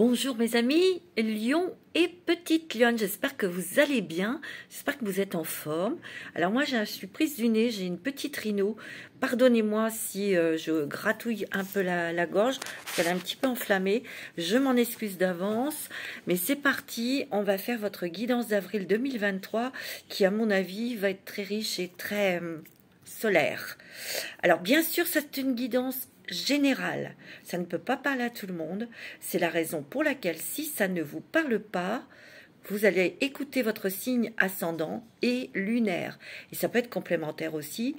Bonjour mes amis, Lion et Petite Lionne, j'espère que vous allez bien, j'espère que vous êtes en forme. Alors moi je suis prise du nez, j'ai une petite rhino, pardonnez-moi si je gratouille un peu la gorge, parce qu'elle est un petit peu enflammée, je m'en excuse d'avance, mais c'est parti, on va faire votre guidance d'avril 2023 qui à mon avis va être très riche et très solaire. Alors bien sûr c'est une guidance générale, ça ne peut pas parler à tout le monde, c'est la raison pour laquelle si ça ne vous parle pas, vous allez écouter votre signe ascendant et lunaire, et ça peut être complémentaire aussi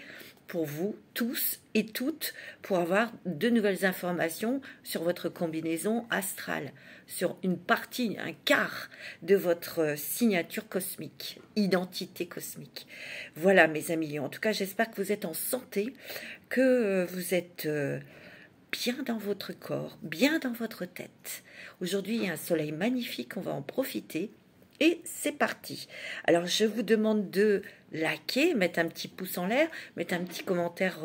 pour vous tous et toutes pour avoir de nouvelles informations sur votre combinaison astrale, sur une partie, un quart de votre signature cosmique, identité cosmique. Voilà mes amis, en tout cas j'espère que vous êtes en santé, que vous êtes bien dans votre corps, bien dans votre tête. Aujourd'hui, il y a un soleil magnifique, on va en profiter. Et c'est parti. Alors, je vous demande de liker, mettre un petit pouce en l'air, mettre un petit commentaire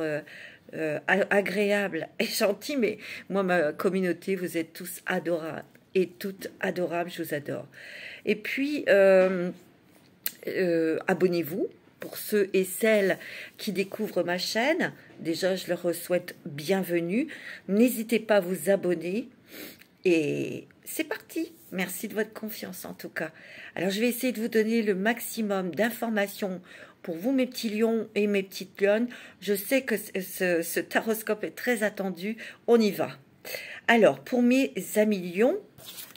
agréable et gentil. Mais moi, ma communauté, vous êtes tous adorables et toutes adorables, je vous adore. Et puis, abonnez-vous. Pour ceux et celles qui découvrent ma chaîne, déjà je leur souhaite bienvenue. N'hésitez pas à vous abonner. Et c'est parti. Merci de votre confiance en tout cas. Alors je vais essayer de vous donner le maximum d'informations pour vous mes petits lions et mes petites lionnes. Je sais que ce taroscope est très attendu. On y va. Alors pour mes amis lions,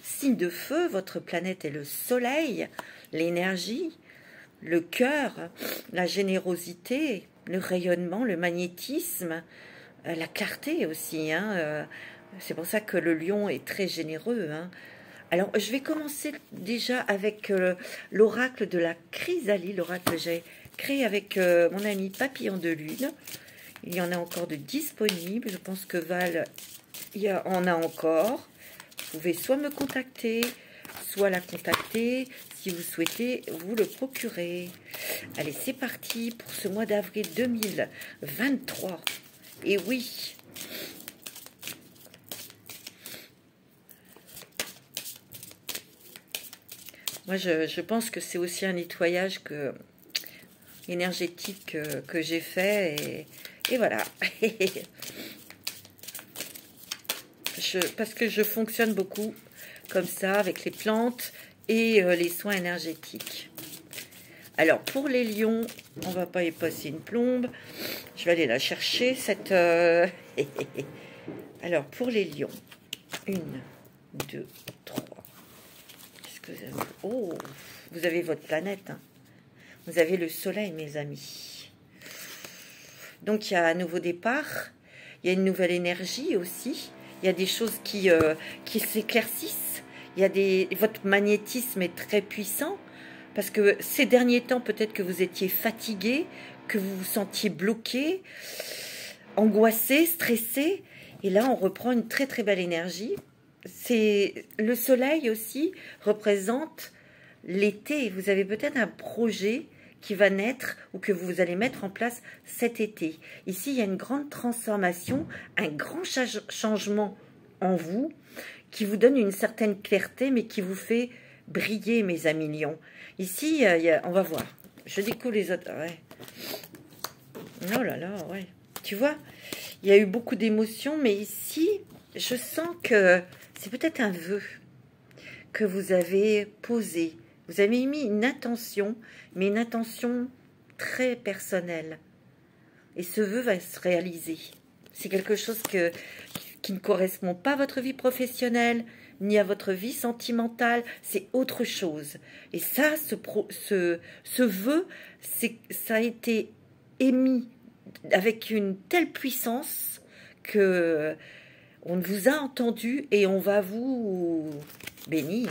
signe de feu, votre planète est le soleil, l'énergie, le cœur, la générosité, le rayonnement, le magnétisme, la clarté aussi. C'est pour ça que le lion est très généreux. Alors, je vais commencer déjà avec l'oracle de la chrysalide, l'oracle que j'ai créé avec mon ami Papillon de Lune. Il y en a encore de disponibles. Je pense que Val en a encore. Vous pouvez soit me contacter, soit la contacter. Si vous souhaitez vous le procurer. Allez, c'est parti pour ce mois d'avril 2023. Et oui, moi je pense que c'est aussi un nettoyage énergétique que j'ai fait. Et voilà. Parce que je fonctionne beaucoup comme ça avec les plantes et les soins énergétiques. Alors, pour les lions, on va pas y passer une plombe. Je vais aller la chercher, cette... Alors, pour les lions, 1, 2, 3. Qu'est-ce que vous avez? Oh, vous avez votre planète. Vous avez le soleil, mes amis. Donc, il y a un nouveau départ. Il y a une nouvelle énergie aussi. Il y a des choses qui s'éclaircissent. Votre magnétisme est très puissant parce que ces derniers temps, peut-être que vous étiez fatigué, que vous vous sentiez bloqué, angoissé, stressé. Et là, on reprend une très très belle énergie. Le soleil aussi représente l'été. Vous avez peut-être un projet qui va naître ou que vous allez mettre en place cet été. Ici, il y a une grande transformation, un grand changement en vous qui vous donne une certaine clarté, mais qui vous fait briller, mes amis lions. Ici, on va voir. Je découvre les autres. Ouais. Oh là là, ouais. Tu vois, il y a eu beaucoup d'émotions, mais ici, je sens que c'est peut-être un vœu que vous avez posé. Vous avez mis une intention, mais une intention très personnelle. Et ce vœu va se réaliser. C'est quelque chose qui ne correspond pas à votre vie professionnelle, ni à votre vie sentimentale, c'est autre chose. Et ça, ce vœu, ça a été émis avec une telle puissance que on vous a entendu et on va vous bénir.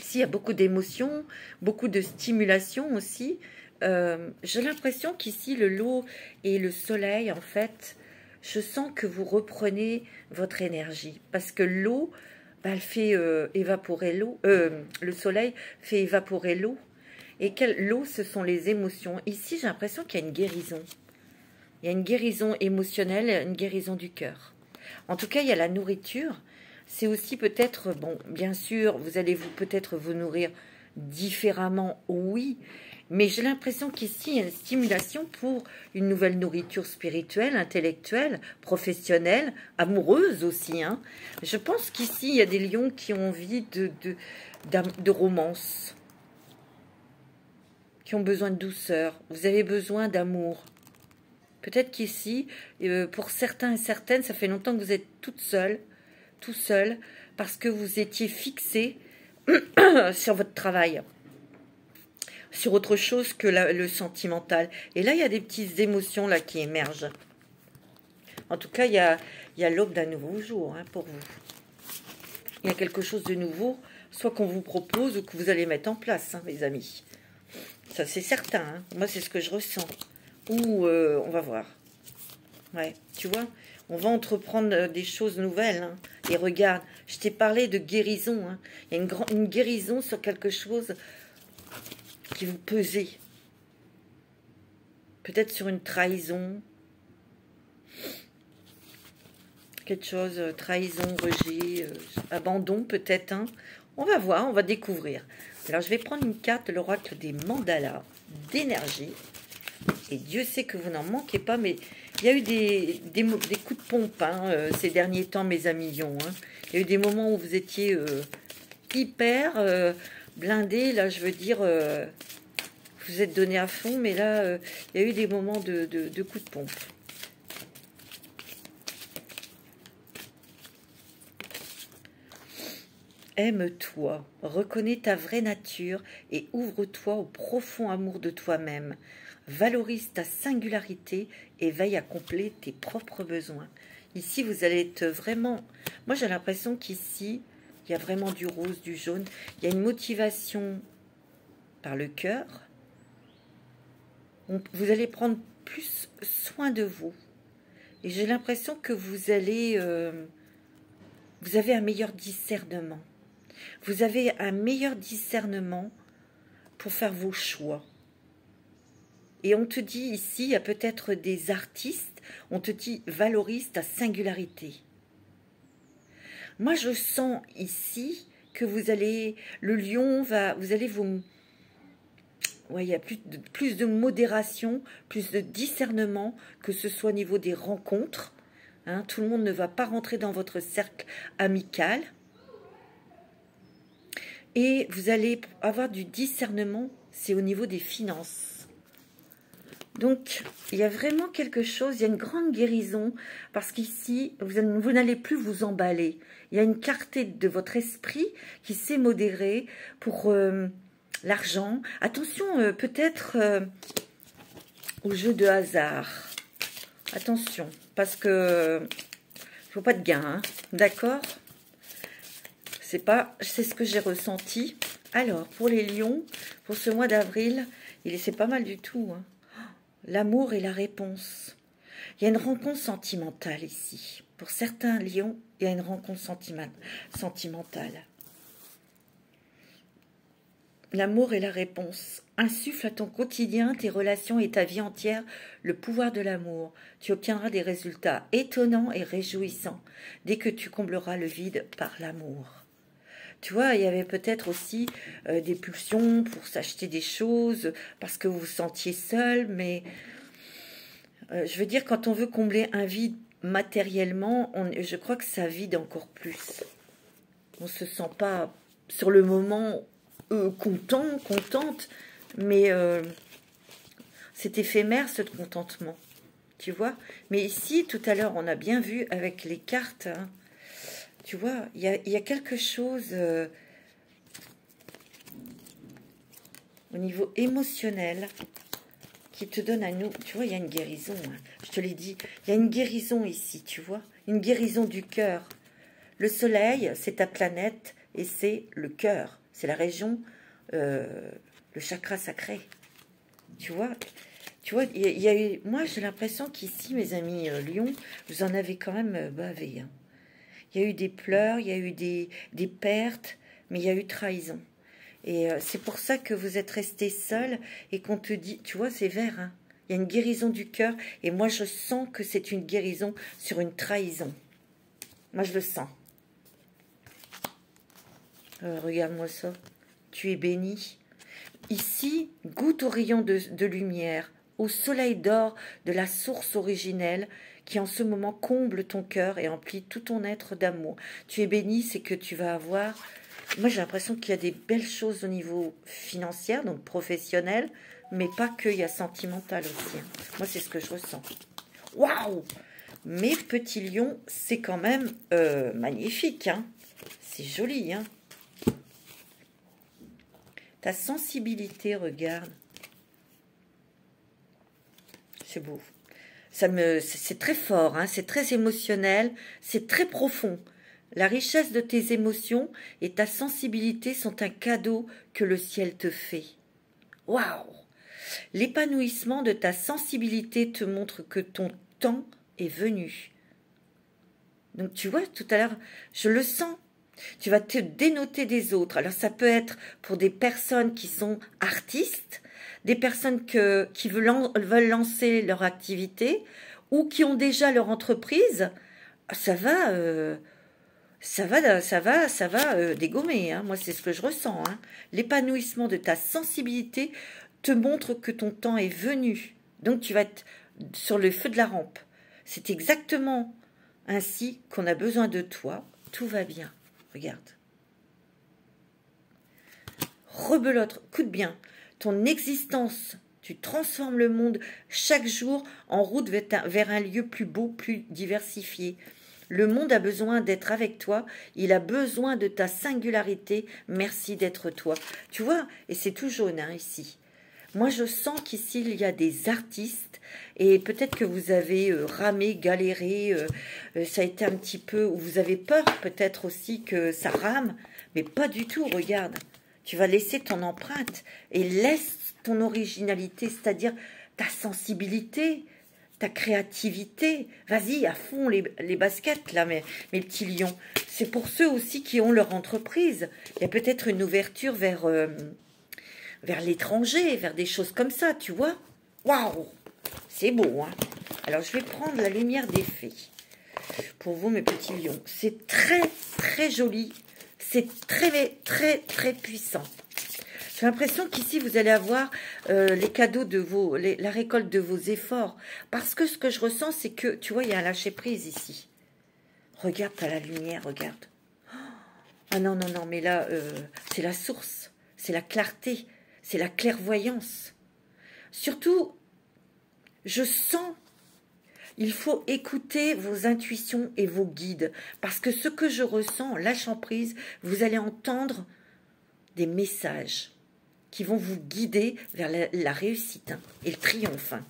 Ici, il y a beaucoup d'émotions, beaucoup de stimulation aussi. J'ai l'impression qu'ici, le lot et le soleil, en fait, je sens que vous reprenez votre énergie. Parce que l'eau, elle fait évaporer l'eau. Le soleil fait évaporer l'eau. Et l'eau, ce sont les émotions. Ici, j'ai l'impression qu'il y a une guérison. Il y a une guérison émotionnelle, une guérison du cœur. En tout cas, il y a la nourriture. c'est aussi peut-être, bon, bien sûr, vous allez peut-être vous nourrir différemment, oui, mais j'ai l'impression qu'ici, il y a une stimulation pour une nouvelle nourriture spirituelle, intellectuelle, professionnelle, amoureuse aussi. Hein. Je pense qu'ici, il y a des lions qui ont envie de romance, qui ont besoin de douceur. Vous avez besoin d'amour. Peut-être qu'ici, pour certains et certaines, ça fait longtemps que vous êtes toute seule, tout seul, parce que vous étiez fixé sur votre travail, sur autre chose que le sentimental. Et là, il y a des petites émotions là qui émergent. En tout cas, il y a l'aube d'un nouveau jour hein, pour vous. Il y a quelque chose de nouveau, soit qu'on vous propose ou que vous allez mettre en place, hein, mes amis. Ça, c'est certain. Hein. Moi, c'est ce que je ressens. Ou on va voir. Ouais, tu vois, on va entreprendre des choses nouvelles. Hein. Et regarde, je t'ai parlé de guérison. Hein. Il y a une guérison sur quelque chose qui vous pesait. Peut-être sur une trahison. Quelque chose, trahison, rejet, abandon peut-être. Hein. On va voir, on va découvrir. Alors, je vais prendre une carte, l'oracle des mandalas d'énergie. Et Dieu sait que vous n'en manquez pas, mais il y a eu des coups de pompe hein, ces derniers temps, mes amis lions. Hein. Il y a eu des moments où vous étiez hyper blindés. Là, je veux dire, vous êtes donné à fond, mais là, il y a eu des moments de coups de pompe. Aime-toi, reconnais ta vraie nature et ouvre-toi au profond amour de toi-même. Valorise ta singularité et veille à combler tes propres besoins. Ici, vous allez être vraiment... Moi, j'ai l'impression qu'ici, il y a vraiment du rose, du jaune. Il y a une motivation par le cœur. Vous allez prendre plus soin de vous. Et j'ai l'impression que vous allez... vous avez un meilleur discernement. Vous avez un meilleur discernement pour faire vos choix. Et on te dit ici, il y a peut-être des artistes, on te dit valorise ta singularité. Moi, je sens ici que vous allez, le lion va, vous allez vous... Ouais, il y a plus de modération, plus de discernement, que ce soit au niveau des rencontres. Hein, tout le monde ne va pas rentrer dans votre cercle amical. Et vous allez avoir du discernement, c'est au niveau des finances. Donc, il y a vraiment quelque chose, il y a une grande guérison, parce qu'ici, vous n'allez plus vous emballer. Il y a une clarté de votre esprit qui s'est modérée pour l'argent. Attention, peut-être au jeu de hasard. Attention, parce que il ne faut pas de gain, hein, d'accord ? C'est ce que j'ai ressenti. Alors, pour les lions, pour ce mois d'avril, c'est pas mal du tout. Hein. L'amour est la réponse. Il y a une rencontre sentimentale ici. Pour certains lions, il y a une rencontre sentimentale. L'amour est la réponse. Insuffle à ton quotidien, tes relations et ta vie entière le pouvoir de l'amour. Tu obtiendras des résultats étonnants et réjouissants dès que tu combleras le vide par l'amour. Tu vois, il y avait peut-être aussi des pulsions pour s'acheter des choses parce que vous vous sentiez seul, mais je veux dire, quand on veut combler un vide matériellement, je crois que ça vide encore plus. On ne se sent pas, sur le moment, contente, mais c'est éphémère ce contentement, tu vois. Mais ici, tout à l'heure, on a bien vu avec les cartes... Hein, tu vois, il y a quelque chose au niveau émotionnel qui te donne à nous. Tu vois, il y a une guérison. Hein, je te l'ai dit. Il y a une guérison ici, tu vois. Une guérison du cœur. Le soleil, c'est ta planète et c'est le cœur. C'est la région, le chakra sacré. Tu vois, il y a eu... Moi, j'ai l'impression qu'ici, mes amis lions, vous en avez quand même bavé, hein. Il y a eu des pleurs, il y a eu des pertes, mais il y a eu trahison. Et c'est pour ça que vous êtes resté seul et qu'on te dit, tu vois, c'est vert, hein. Il y a une guérison du cœur et moi je sens que c'est une guérison sur une trahison. Moi je le sens. Regarde-moi ça. Tu es béni. Ici, goûte au rayon de lumière, au soleil d'or de la source originelle qui en ce moment comble ton cœur et emplit tout ton être d'amour. Tu es béni, c'est que tu vas avoir... Moi, j'ai l'impression qu'il y a des belles choses au niveau financier, donc professionnel, mais pas que, il y a sentimental aussi. Moi, c'est ce que je ressens. Waouh! Mes petits lions, c'est quand même magnifique, hein? C'est joli, hein? Ta sensibilité, regarde. C'est beau. C'est très fort, hein, c'est très émotionnel, c'est très profond. La richesse de tes émotions et ta sensibilité sont un cadeau que le ciel te fait. Waouh! L'épanouissement de ta sensibilité te montre que ton temps est venu. Donc tu vois, tout à l'heure, je le sens. Tu vas te dénoter des autres. Alors ça peut être pour des personnes qui sont artistes, des personnes qui veulent lancer leur activité ou qui ont déjà leur entreprise. Ça va dégommer. Hein. Moi, c'est ce que je ressens. Hein. L'épanouissement de ta sensibilité te montre que ton temps est venu. Donc tu vas être sur le feu de la rampe. C'est exactement ainsi qu'on a besoin de toi. Tout va bien. Regarde. Rebelote, écoute bien. Ton existence, tu transformes le monde chaque jour en route vers un lieu plus beau, plus diversifié. Le monde a besoin d'être avec toi. Il a besoin de ta singularité. Merci d'être toi. Tu vois, et c'est tout jaune hein, ici. Moi, je sens qu'ici, il y a des artistes et peut-être que vous avez ramé, galéré, ça a été un petit peu, ou vous avez peur peut-être aussi que ça rame, mais pas du tout, regarde. Tu vas laisser ton empreinte et laisse ton originalité, c'est-à-dire ta sensibilité, ta créativité. Vas-y, à fond les baskets, là, mes petits lions. C'est pour ceux aussi qui ont leur entreprise. Il y a peut-être une ouverture vers l'étranger, vers des choses comme ça, tu vois. Waouh! C'est beau, hein. Alors, je vais prendre la lumière des fées. Pour vous, mes petits lions. C'est très, très joli. C'est très, très, très puissant. J'ai l'impression qu'ici, vous allez avoir les cadeaux de la récolte de vos efforts. Parce que ce que je ressens, c'est que, tu vois, il y a un lâcher-prise ici. Regarde, t'as la lumière, regarde. Ah non, non, non, mais là, c'est la source. C'est la clarté. C'est la clairvoyance. Surtout, je sens, il faut écouter vos intuitions et vos guides. Parce que ce que je ressens, en lâchant prise, vous allez entendre des messages qui vont vous guider vers la réussite hein, et le triomphe, hein,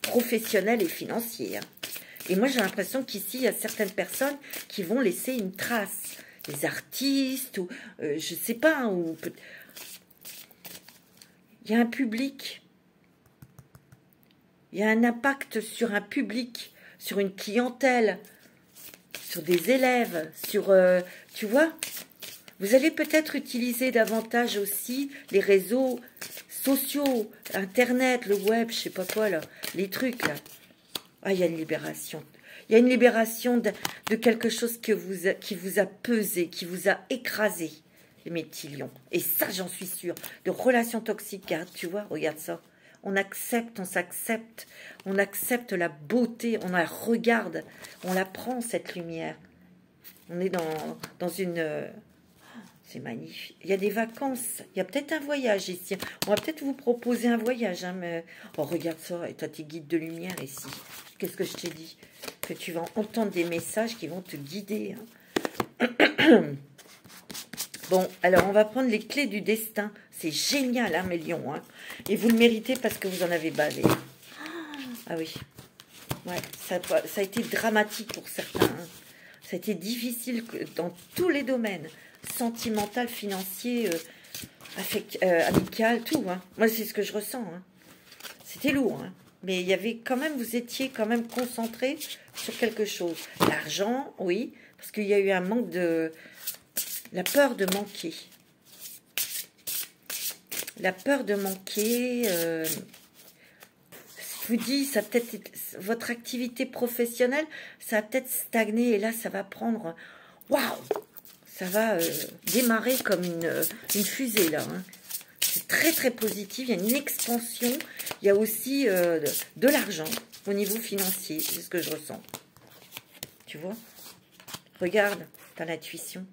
professionnel et financier. Hein. Et moi, j'ai l'impression qu'ici, il y a certaines personnes qui vont laisser une trace. Des artistes, ou je sais pas, ou il y a un public. Il y a un impact sur un public, sur une clientèle, sur des élèves, sur, tu vois, vous allez peut-être utiliser davantage aussi les réseaux sociaux, Internet, le web, je sais pas quoi là, les trucs là. Ah, il y a une libération. Il y a une libération de quelque chose qui vous a pesé, qui vous a écrasé, mes petits lions. Et ça, j'en suis sûre. De relations toxiques, hein, tu vois, regarde ça. On accepte, on s'accepte, on accepte la beauté, on la regarde, on la prend, cette lumière. On est dans une... c'est magnifique. Il y a des vacances, il y a peut-être un voyage ici. On va peut-être vous proposer un voyage. Hein, mais... Oh, regarde ça, et toi, tes guides de lumière ici. Qu'est-ce que je t'ai dit? Que tu vas entendre des messages qui vont te guider. Hein. Bon, alors on va prendre les clés du destin. C'est génial, hein, mes lions. Hein. Et vous le méritez parce que vous en avez bavé. Ah oui. Ouais, ça a été dramatique pour certains. Hein. Ça a été difficile dans tous les domaines. Sentimental, financier, amical, tout. Hein. Moi, c'est ce que je ressens. Hein. C'était lourd. Hein. Mais il y avait quand même, vous étiez quand même concentré sur quelque chose. L'argent, oui, parce qu'il y a eu un manque de... La peur de manquer. La peur de manquer. Je vous dis, ça peut-être votre activité professionnelle, ça va peut-être stagner et là, ça va prendre. Waouh! Ça va démarrer comme une fusée, là. Hein. C'est très, très positif. Il y a une expansion. Il y a aussi de l'argent au niveau financier. C'est ce que je ressens. Tu vois? Regarde, tu as l'intuition.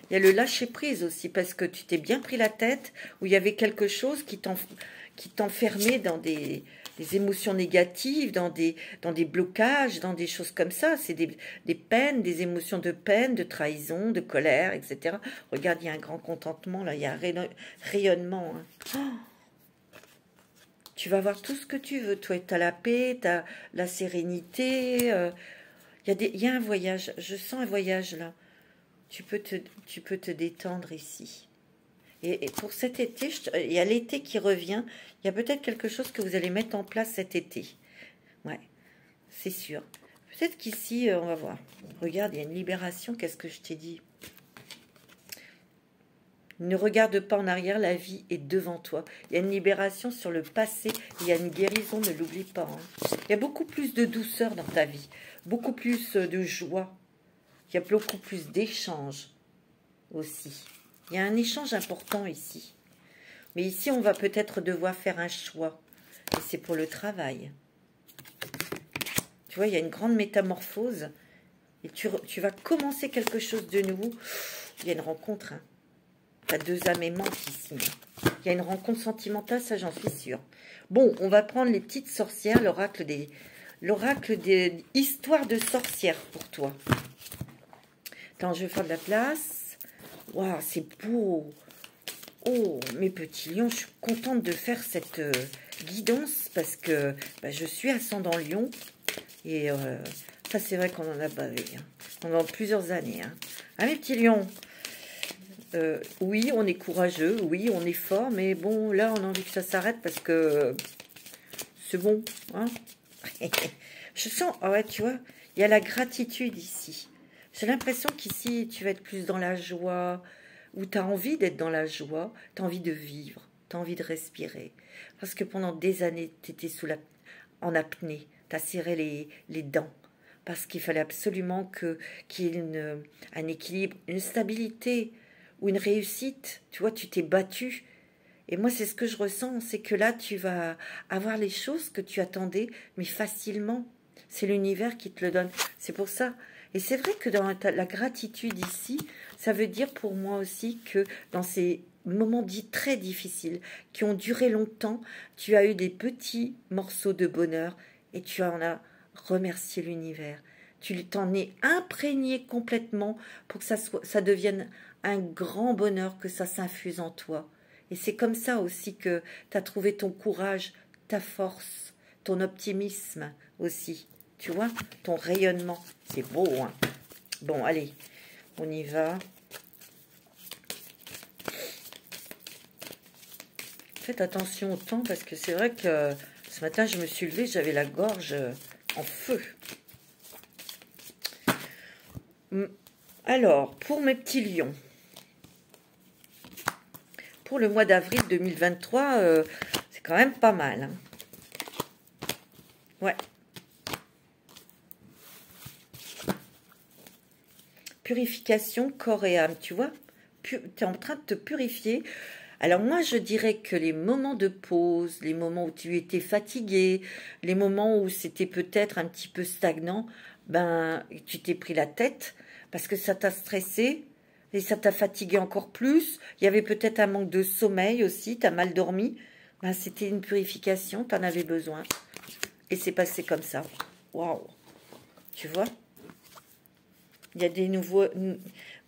Il y a le lâcher-prise aussi, parce que tu t'es bien pris la tête, où il y avait quelque chose qui t'enfermait dans des émotions négatives, dans des blocages, dans des choses comme ça. C'est des peines, des émotions de peine, de trahison, de colère, etc. Regarde, il y a un grand contentement, là, il y a un rayonnement. Hein. Oh, tu vas voir tout ce que tu veux. Toi, tu as la paix, tu as la sérénité. Il y a un voyage, je sens un voyage là. Tu peux te détendre ici. Et pour cet été, il y a l'été qui revient. Il y a peut-être quelque chose que vous allez mettre en place cet été. Ouais, c'est sûr. Peut-être qu'ici, on va voir. Regarde, il y a une libération. Qu'est-ce que je t'ai dit? Ne regarde pas en arrière, la vie est devant toi. Il y a une libération sur le passé. Il y a une guérison, ne l'oublie pas. Hein. Il y a beaucoup plus de douceur dans ta vie. Beaucoup plus de joie. Il y a beaucoup plus d'échanges aussi. Il y a un échange important ici. Mais ici, on va peut-être devoir faire un choix. Et c'est pour le travail. Tu vois, il y a une grande métamorphose. Et tu vas commencer quelque chose de nouveau. Il y a une rencontre. Hein. Tu as deux âmes aimantes ici. Il y a une rencontre sentimentale, ça j'en suis sûre. Bon, on va prendre les petites sorcières, l'oracle des histoires de sorcières pour toi. Attends, je vais faire de la place. Waouh, c'est beau. Oh, mes petits lions, je suis contente de faire cette guidance parce que je suis ascendant lion. Et ça, c'est vrai qu'on en a bavé hein, pendant plusieurs années. Hein. Ah, mes petits lions, oui, on est courageux, oui, on est fort, mais bon, là, on a envie que ça s'arrête parce que c'est bon. Hein. Je sens, ah ouais, tu vois, il y a la gratitude ici. J'ai l'impression qu'ici, tu vas être plus dans la joie, où tu as envie d'être dans la joie, tu as envie de vivre, tu as envie de respirer. Parce que pendant des années, tu étais en apnée, tu as serré les dents, parce qu'il fallait absolument qu'il y ait un équilibre, une stabilité ou une réussite. Tu vois, tu t'es battu. Et moi, c'est ce que je ressens, c'est que là, tu vas avoir les choses que tu attendais, mais facilement. C'est l'univers qui te le donne. C'est pour ça. Et c'est vrai que dans la gratitude ici, ça veut dire pour moi aussi que dans ces moments dits très difficiles, qui ont duré longtemps, tu as eu des petits morceaux de bonheur et tu en as remercié l'univers. Tu t'en es imprégné complètement pour que ça devienne un grand bonheur, que ça s'infuse en toi. Et c'est comme ça aussi que tu as trouvé ton courage, ta force, ton optimisme aussi. Tu vois, ton rayonnement. C'est beau, hein. Bon, allez, on y va. Faites attention au temps parce que c'est vrai que ce matin, je me suis levée, j'avais la gorge en feu. Alors, pour mes petits lions, pour le mois d'avril 2023, c'est quand même pas mal. Hein. Ouais. Purification corps et âme, tu vois. Tu es en train de te purifier. Alors moi, je dirais que les moments de pause, les moments où tu étais fatigué, les moments où c'était peut-être un petit peu stagnant, ben, tu t'es pris la tête parce que ça t'a stressé et ça t'a fatigué encore plus. Il y avait peut-être un manque de sommeil aussi, tu as mal dormi. Ben, c'était une purification, tu en avais besoin. Et c'est passé comme ça. Waouh! Tu vois? Il y a des nouveaux...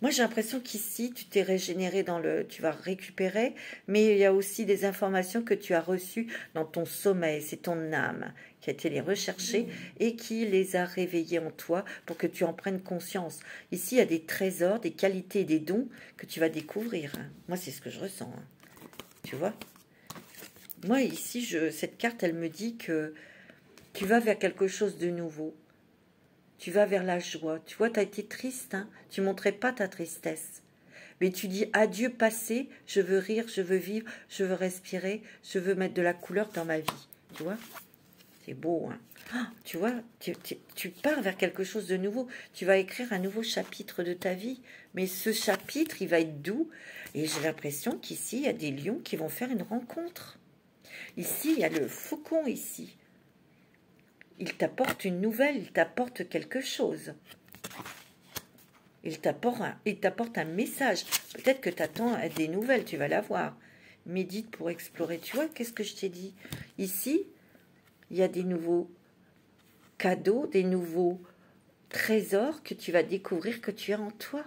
Moi, j'ai l'impression qu'ici, tu t'es régénéré tu vas récupérer, mais il y a aussi des informations que tu as reçues dans ton sommeil. C'est ton âme qui a été les rechercher et qui les a réveillées en toi pour que tu en prennes conscience. Ici, il y a des trésors, des qualités, des dons que tu vas découvrir. Moi, c'est ce que je ressens. Tu vois? Moi, ici, cette carte, elle me dit que tu vas vers quelque chose de nouveau. Tu vas vers la joie. Tu vois, tu as été triste, hein? Tu ne montrais pas ta tristesse. Mais tu dis adieu passé, je veux rire, je veux vivre, je veux respirer, je veux mettre de la couleur dans ma vie. Tu vois? C'est beau, hein. Ah, tu vois, tu pars vers quelque chose de nouveau. Tu vas écrire un nouveau chapitre de ta vie. Mais ce chapitre, il va être doux. Et j'ai l'impression qu'ici, il y a des lions qui vont faire une rencontre. Ici, il y a le faucon, ici. Il t'apporte une nouvelle, il t'apporte quelque chose. Il t'apporte un message. Peut-être que tu attends des nouvelles, tu vas l'avoir. Médite pour explorer. Tu vois, qu'est-ce que je t'ai dit? Ici, il y a des nouveaux cadeaux, des nouveaux trésors que tu vas découvrir que tu as en toi.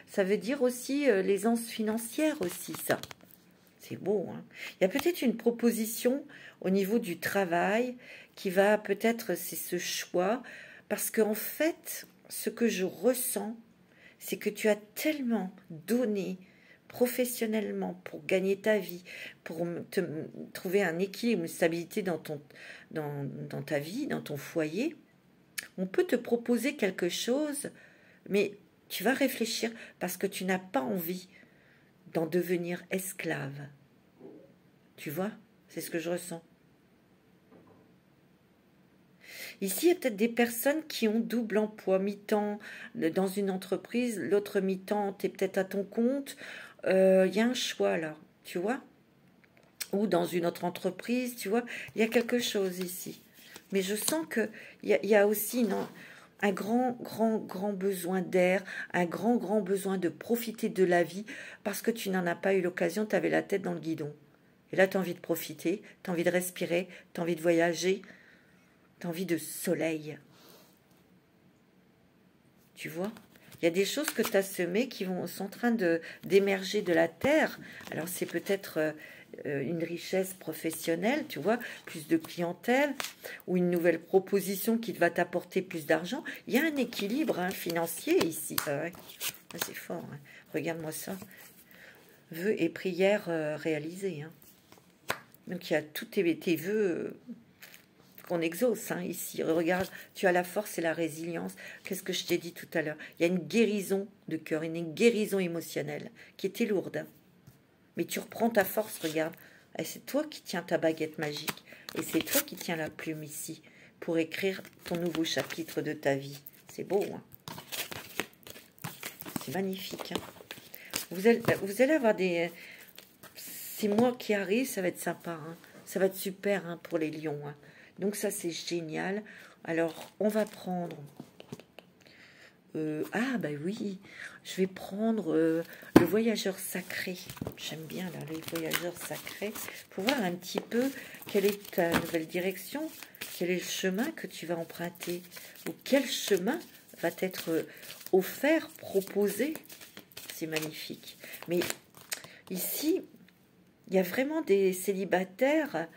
Ça veut dire aussi l'aisance financière aussi, ça. C'est beau, hein. Il y a peut-être une proposition au niveau du travail qui va peut-être, c'est ce choix, parce qu'en fait, ce que je ressens, c'est que tu as tellement donné professionnellement pour gagner ta vie, pour trouver un équilibre, une stabilité dans ta vie, dans ton foyer. On peut te proposer quelque chose, mais tu vas réfléchir parce que tu n'as pas envie d'en devenir esclave. Tu vois, c'est ce que je ressens. Ici, il y a peut-être des personnes qui ont double emploi, mi-temps dans une entreprise, l'autre mi-temps, tu es peut-être à ton compte. Il y a un choix là, tu vois. Ou dans une autre entreprise, tu vois. Il y a quelque chose ici. Mais je sens qu'il y a aussi un grand besoin d'air, un grand besoin de profiter de la vie parce que tu n'en as pas eu l'occasion, tu avais la tête dans le guidon. Et là, tu as envie de profiter, tu as envie de respirer, tu as envie de voyager, tu as envie de soleil. Tu vois? Il y a des choses que tu as semées qui sont en train d'émerger de la terre. Alors, c'est peut-être une richesse professionnelle, tu vois, plus de clientèle, ou une nouvelle proposition qui va t'apporter plus d'argent. Il y a un équilibre financier ici. Ouais. C'est fort. Hein. Regarde-moi ça. Vœux et prières réalisés. Hein. Donc, il y a tous tes vœux qu'on exauce ici. Regarde, tu as la force et la résilience. Qu'est-ce que je t'ai dit tout à l'heure? Il y a une guérison de cœur, une guérison émotionnelle qui était lourde. Hein. Mais tu reprends ta force, regarde. Et c'est toi qui tiens ta baguette magique. Et c'est toi qui tiens la plume ici pour écrire ton nouveau chapitre de ta vie. C'est beau, hein? C'est magnifique. Hein? Vous allez avoir des... Ces mois qui arrivent, ça va être sympa. Hein? Ça va être super hein, pour les lions. Hein? Donc ça, c'est génial. Alors, on va prendre... ah, bah oui, je vais prendre le voyageur sacré. J'aime bien, là, les voyageurs sacrés. Pour voir un petit peu quelle est ta nouvelle direction, quel est le chemin que tu vas emprunter, ou quel chemin va t'être offert, proposé. C'est magnifique. Mais ici, il y a vraiment des célibataires.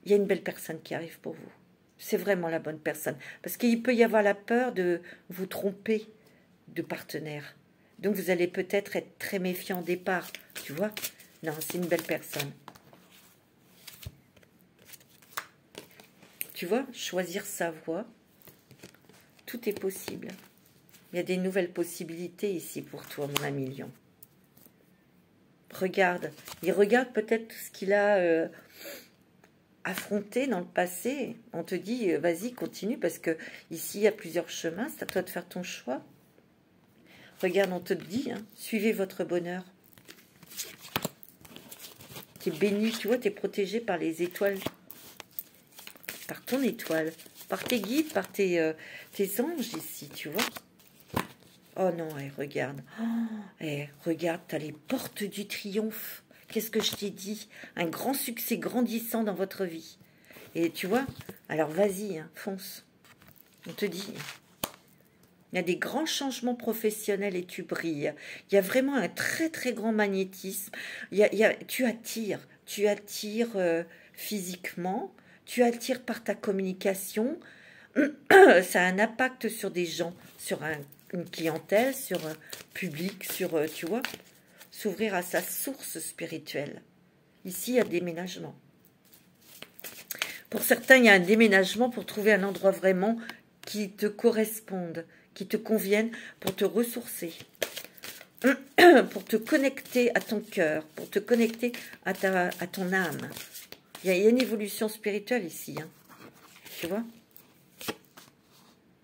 Il y a une belle personne qui arrive pour vous. C'est vraiment la bonne personne. Parce qu'il peut y avoir la peur de vous tromper de partenaire. Donc, vous allez peut-être être très méfiant au départ. Tu vois? Non, c'est une belle personne. Tu vois? Choisir sa voie. Tout est possible. Il y a des nouvelles possibilités ici pour toi, mon ami lion. Regarde. Il regarde peut-être ce qu'il a... affronté dans le passé, on te dit vas-y continue parce que ici il y a plusieurs chemins, c'est à toi de faire ton choix. Regarde, on te dit suivez votre bonheur. Tu es béni, tu vois, tu es protégé par les étoiles, par ton étoile, par tes guides, par tes anges ici, tu vois. Oh non, regarde, regarde, tu as les portes du triomphe. Qu'est-ce que je t'ai dit? Un grand succès grandissant dans votre vie. Et tu vois, alors vas-y, fonce. On te dit, il y a des grands changements professionnels et tu brilles. Il y a vraiment un très très grand magnétisme. Tu attires physiquement, tu attires par ta communication. Ça a un impact sur des gens, sur une clientèle, sur un public, sur, tu vois, s'ouvrir à sa source spirituelle. Ici, il y a déménagement. Pour certains, il y a un déménagement pour trouver un endroit vraiment qui te corresponde, qui te convienne pour te ressourcer, pour te connecter à ton cœur, pour te connecter à ton âme. Il y a une évolution spirituelle ici. Hein. Tu vois?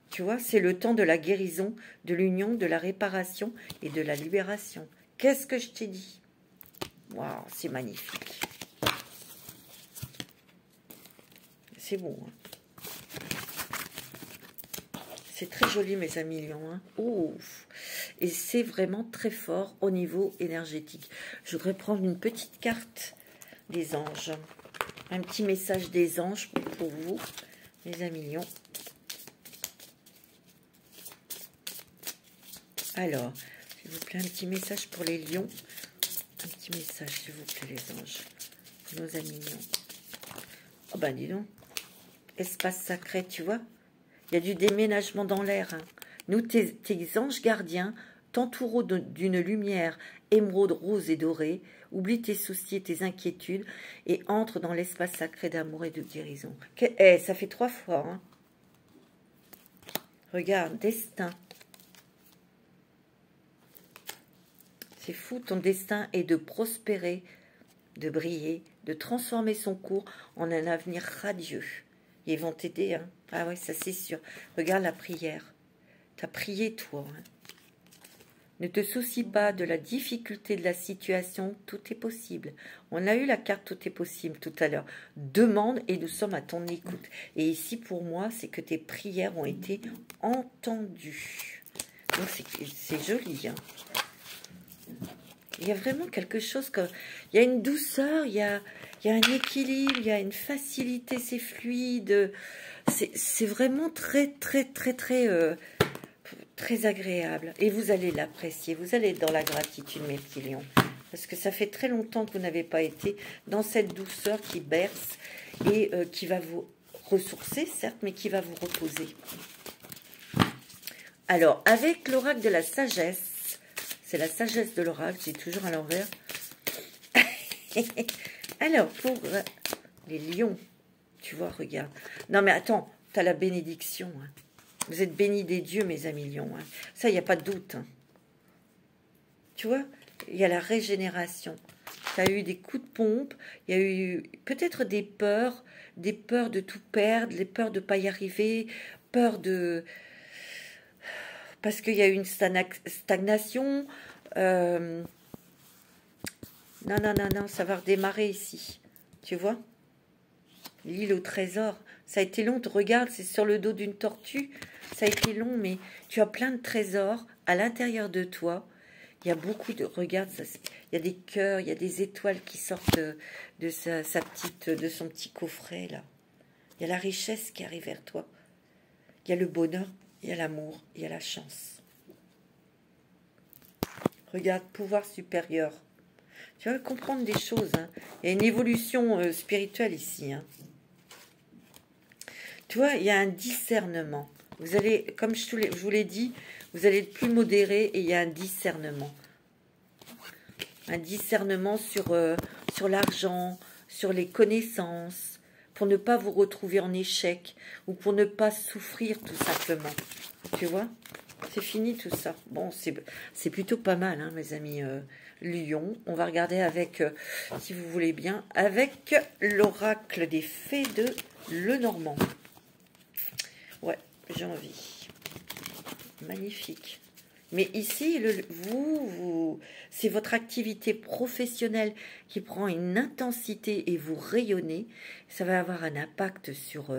Tu vois, c'est le temps de la guérison, de l'union, de la réparation et de la libération. Qu'est-ce que je t'ai dit? Waouh, c'est magnifique. C'est bon. Hein. C'est très joli, mes amis lions. Hein. Ouf. Et c'est vraiment très fort au niveau énergétique. Je voudrais prendre une petite carte des anges. Un petit message des anges pour vous, mes amis lions. Alors, s'il vous plaît, un petit message pour les lions. Un petit message, s'il vous plaît, les anges. Nos amis lions. Oh ben, dis donc. Espace sacré, tu vois. Il y a du déménagement dans l'air. Hein. Nous, tes anges gardiens, t'entourons d'une lumière émeraude, rose et dorée. Oublie tes soucis et tes inquiétudes et entre dans l'espace sacré d'amour et de guérison. Ça fait 3 fois. Hein. Regarde, destin. C'est fou, ton destin est de prospérer, de briller, de transformer son cours en un avenir radieux. Ils vont t'aider, hein. Ah ouais, ça c'est sûr. Regarde la prière. Tu as prié, toi. Hein. Ne te soucie pas de la difficulté de la situation, tout est possible. On a eu la carte tout est possible tout à l'heure. Demande et nous sommes à ton écoute. Et ici, pour moi, c'est que tes prières ont été entendues. Donc c'est joli, hein. Il y a vraiment quelque chose comme... Il y a une douceur, il y a un équilibre, il y a une facilité, c'est fluide. C'est vraiment très agréable. Et vous allez l'apprécier. Vous allez être dans la gratitude, mes petits lions. Parce que ça fait très longtemps que vous n'avez pas été dans cette douceur qui berce et qui va vous ressourcer, certes, mais qui va vous reposer. Alors, avec l'oracle de la sagesse, c'est la sagesse de l'oracle, c'est toujours à l'envers. Alors, pour les lions, tu vois, regarde. Non, mais attends, tu as la bénédiction. Hein. Vous êtes bénis des dieux, mes amis lions. Hein. Ça, il n'y a pas de doute. Hein. Tu vois, il y a la régénération. Tu as eu des coups de pompe, il y a eu peut-être des peurs de tout perdre, les peurs de ne pas y arriver, peur de... Parce qu'il y a eu une stagnation. Non, ça va redémarrer ici. Tu vois? L'île au trésor. Ça a été long, regarde, c'est sur le dos d'une tortue. Ça a été long, mais tu as plein de trésors à l'intérieur de toi. Il y a beaucoup de... Regarde, ça, il y a des cœurs, il y a des étoiles qui sortent de son petit coffret, là. Il y a la richesse qui arrive vers toi. Il y a le bonheur, il y a l'amour, il y a la chance. Regarde, pouvoir supérieur. Tu vas comprendre des choses. Hein. Il y a une évolution spirituelle ici. Hein. Tu vois, il y a un discernement. Vous allez, comme je vous l'ai dit, vous allez être plus modéré et il y a un discernement. Un discernement sur l'argent, sur les connaissances, pour ne pas vous retrouver en échec ou pour ne pas souffrir tout simplement. Tu vois? C'est fini tout ça. Bon, c'est plutôt pas mal, hein, mes amis lions. On va regarder avec, si vous voulez bien, avec l'oracle des fées de Lenormand. Ouais, j'ai envie. Magnifique. Mais ici, c'est votre activité professionnelle qui prend une intensité et vous rayonnez. Ça va avoir un impact sur...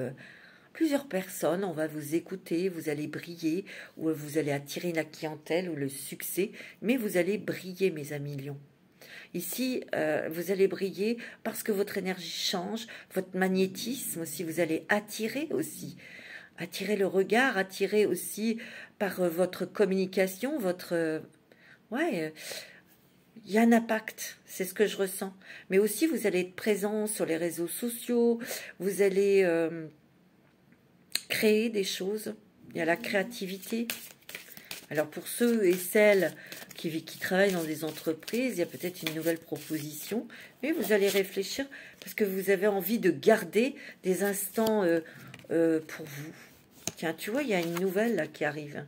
plusieurs personnes, on va vous écouter, vous allez briller, ou vous allez attirer la clientèle ou le succès, mais vous allez briller, mes amis lions. Ici, vous allez briller parce que votre énergie change, votre magnétisme aussi, vous allez attirer aussi. Attirer le regard, attirer aussi par votre communication, votre... ouais, il y a un impact, c'est ce que je ressens. Mais aussi, vous allez être présent sur les réseaux sociaux, vous allez... créer des choses, il y a la créativité. Alors pour ceux et celles qui travaillent dans des entreprises, il y a peut-être une nouvelle proposition, mais vous allez réfléchir parce que vous avez envie de garder des instants pour vous. Tiens, tu vois, il y a une nouvelle là qui arrive.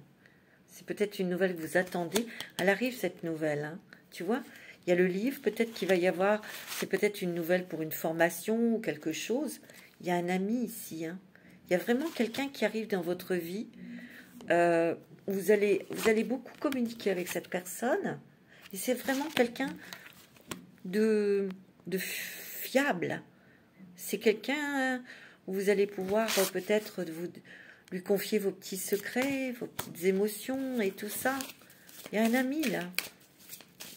C'est peut-être une nouvelle que vous attendez. Elle arrive cette nouvelle, hein. Tu vois, il y a le livre, peut-être qu'il va y avoir, c'est peut-être une nouvelle pour une formation ou quelque chose. Il y a un ami ici, hein. Il y a vraiment quelqu'un qui arrive dans votre vie. Vous allez beaucoup communiquer avec cette personne. Et c'est vraiment quelqu'un de fiable. C'est quelqu'un où vous allez pouvoir peut-être lui confier vos petits secrets, vos petites émotions et tout ça. Il y a un ami là.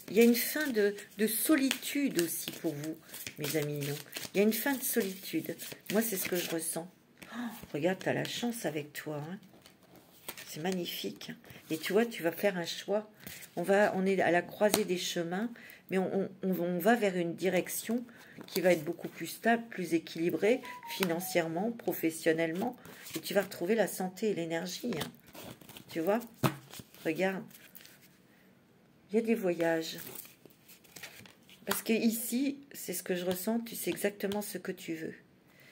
Il y a une fin de solitude aussi pour vous, mes amis. Non, il y a une fin de solitude. Moi, c'est ce que je ressens. Oh, regarde, tu as la chance avec toi. Hein. C'est magnifique. Et tu vois, tu vas faire un choix. On est à la croisée des chemins, mais on va vers une direction qui va être beaucoup plus stable, plus équilibrée, financièrement, professionnellement. Et tu vas retrouver la santé et l'énergie. Hein. Tu vois? Regarde. Il y a des voyages. Parce que ici, c'est ce que je ressens, tu sais exactement ce que tu veux.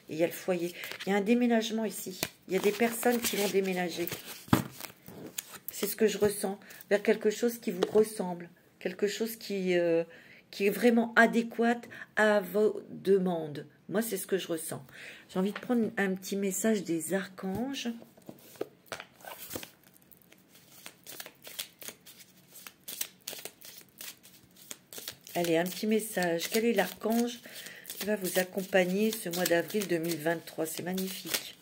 Et il y a le foyer. Il y a un déménagement ici. Il y a des personnes qui vont déménager. C'est ce que je ressens. Vers quelque chose qui vous ressemble. Quelque chose qui est vraiment adéquat à vos demandes. Moi, c'est ce que je ressens. J'ai envie de prendre un petit message des archanges. Allez, un petit message. Quel est l'archange qui va vous accompagner ce mois d'avril 2023? C'est magnifique.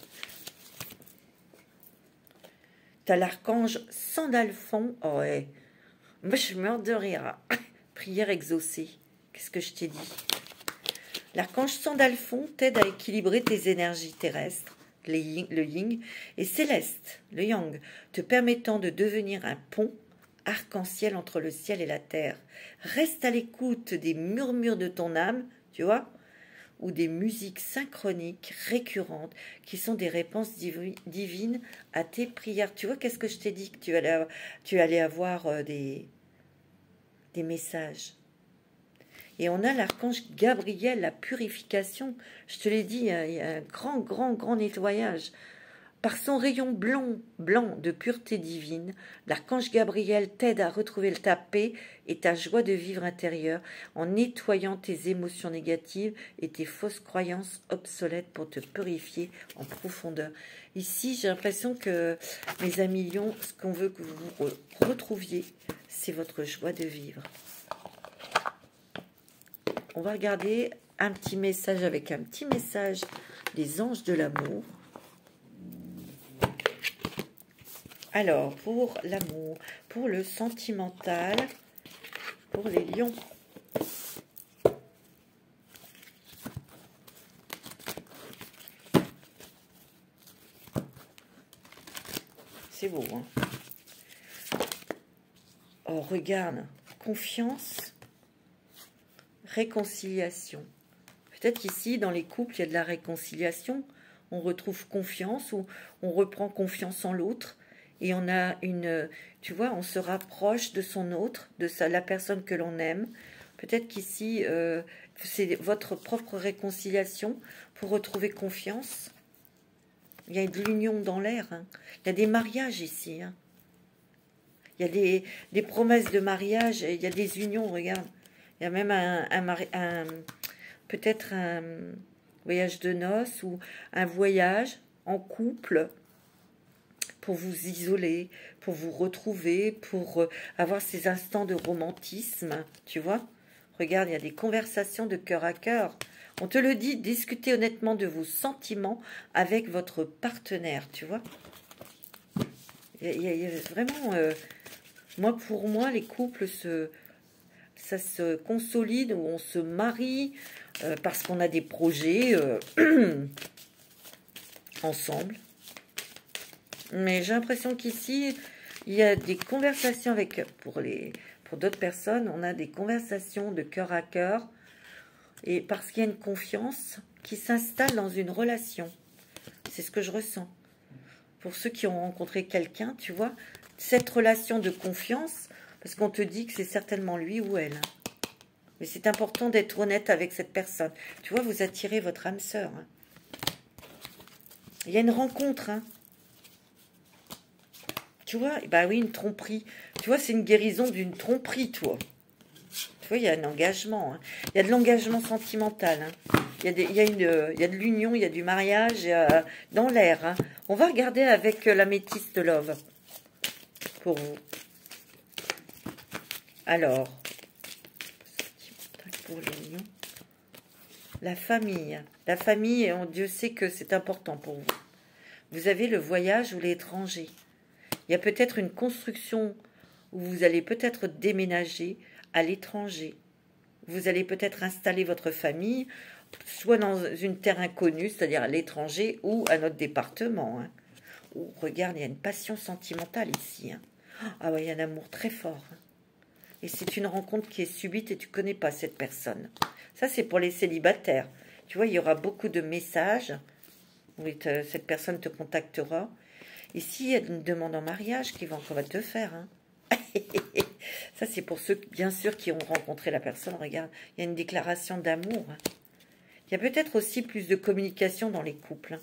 Tu as l'archange Sandalphon. Oh ouais. Moi, je meurs de rire. Prière exaucée. Qu'est-ce que je t'ai dit? L'archange Sandalphon t'aide à équilibrer tes énergies terrestres, le yin, et céleste, le yang, te permettant de devenir un pont arc-en-ciel entre le ciel et la terre. Reste à l'écoute des murmures de ton âme, tu vois, ou des musiques synchroniques récurrentes qui sont des réponses divines à tes prières. Tu vois, qu'est-ce que je t'ai dit? Que tu allais avoir des messages. Et on a l'archange Gabriel, la purification. Je te l'ai dit, il y a un grand nettoyage. Par son rayon blanc de pureté divine, l'archange Gabriel t'aide à retrouver ta paix et ta joie de vivre intérieure en nettoyant tes émotions négatives et tes fausses croyances obsolètes pour te purifier en profondeur. Ici, j'ai l'impression que, mes amis lions, ce qu'on veut que vous retrouviez, c'est votre joie de vivre. On va regarder un petit message avec un petit message des anges de l'amour. Alors, pour l'amour, pour le sentimental, pour les lions. C'est beau, hein? Oh, regarde, confiance, réconciliation. Peut-être qu'ici, dans les couples, il y a de la réconciliation. On retrouve confiance ou on reprend confiance en l'autre. Et on a tu vois, on se rapproche de son autre, la personne que l'on aime. Peut-être qu'ici, c'est votre propre réconciliation pour retrouver confiance. Il y a de l'union dans l'air. Hein. Il y a des mariages ici. Hein. Il y a des promesses de mariage. Il y a des unions, regarde. Il y a même peut-être un voyage de noces ou un voyage en couple pour vous isoler, pour vous retrouver, pour avoir ces instants de romantisme, tu vois. Regarde, il y a des conversations de cœur à cœur. On te le dit, discutez honnêtement de vos sentiments avec votre partenaire, tu vois. Il y a vraiment... pour moi, les couples, ça se consolide, ou on se marie parce qu'on a des projets ensemble. Mais j'ai l'impression qu'ici, il y a des conversations pour d'autres personnes, on a des conversations de cœur à cœur, et parce qu'il y a une confiance qui s'installe dans une relation. C'est ce que je ressens. Pour ceux qui ont rencontré quelqu'un, tu vois, cette relation de confiance, parce qu'on te dit que c'est certainement lui ou elle. Mais c'est important d'être honnête avec cette personne. Tu vois, vous attirez votre âme sœur. Hein. Il y a une rencontre, hein. Tu vois, bah oui, une tromperie. Tu vois, c'est une guérison d'une tromperie, toi. Tu vois, il y a un engagement. Hein. Il y a de l'engagement sentimental. Hein. Il y a de l'union, il y a du mariage dans l'air. Hein. On va regarder avec l'améthyste love pour vous. Alors, pour l'union, la famille. La famille, Dieu sait que c'est important pour vous. Vous avez le voyage ou l'étranger. Il y a peut-être une construction où vous allez peut-être déménager à l'étranger. Vous allez peut-être installer votre famille, soit dans une terre inconnue, c'est-à-dire à l'étranger, ou à notre département. Hein. Oh, regarde, il y a une passion sentimentale ici. Hein. Ah ouais, il y a un amour très fort. Hein. Et c'est une rencontre qui est subite et tu ne connais pas cette personne. Ça, c'est pour les célibataires. Tu vois, il y aura beaucoup de messages. Oui, cette personne te contactera. Ici, il y a une demande en mariage qu'on va te faire. Hein. Ça, c'est pour ceux, bien sûr, qui ont rencontré la personne. Regarde, il y a une déclaration d'amour. Hein. Il y a peut-être aussi plus de communication dans les couples. Hein.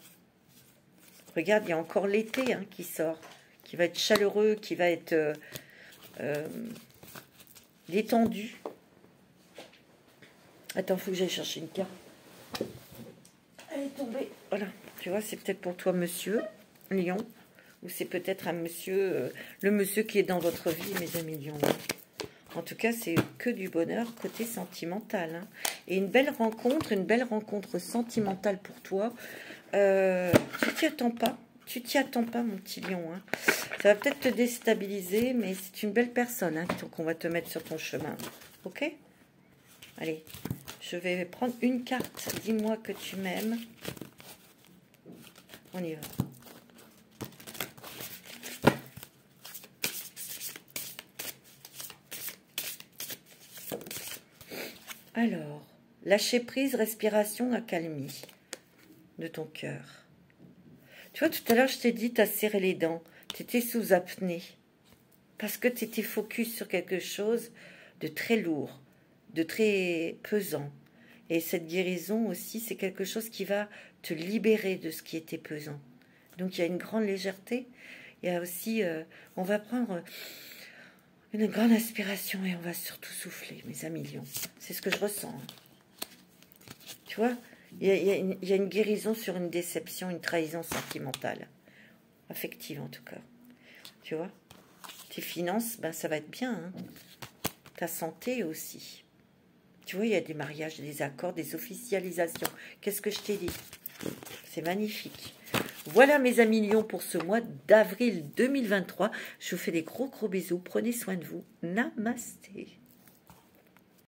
Regarde, il y a encore l'été hein, qui sort, qui va être chaleureux, qui va être détendu. Attends, il faut que j'aille chercher une carte. Elle est tombée. Voilà, tu vois, c'est peut-être pour toi, monsieur Lion. Ou c'est peut-être un monsieur, le monsieur qui est dans votre vie, mes amis Lion. En tout cas, c'est que du bonheur côté sentimental. Hein. Et une belle rencontre sentimentale pour toi. Tu t'y attends pas. Tu t'y attends pas, mon petit lion. Hein. Ça va peut-être te déstabiliser, mais c'est une belle personne hein, qu'on va te mettre sur ton chemin. Ok? Allez, je vais prendre une carte. Dis-moi que tu m'aimes. On y va. Alors, lâcher prise, respiration, accalmie de ton cœur. Tu vois, tout à l'heure, je t'ai dit, tu as serré les dents. Tu étais sous apnée. Parce que tu étais focus sur quelque chose de très lourd, de très pesant. Et cette guérison aussi, c'est quelque chose qui va te libérer de ce qui était pesant. Donc, il y a une grande légèreté. Il y a aussi, on va prendre une grande inspiration et on va surtout souffler, mes amis lions. C'est ce que je ressens. Tu vois, il y a une guérison sur une déception, une trahison sentimentale. Affective, en tout cas. Tu vois, tes finances, ben, ça va être bien. Hein. Ta santé aussi. Tu vois, il y a des mariages, des accords, des officialisations. Qu'est-ce que je t'ai dit? C'est magnifique. Voilà mes amis lions pour ce mois d'avril 2023. Je vous fais des gros bisous. Prenez soin de vous. Namasté.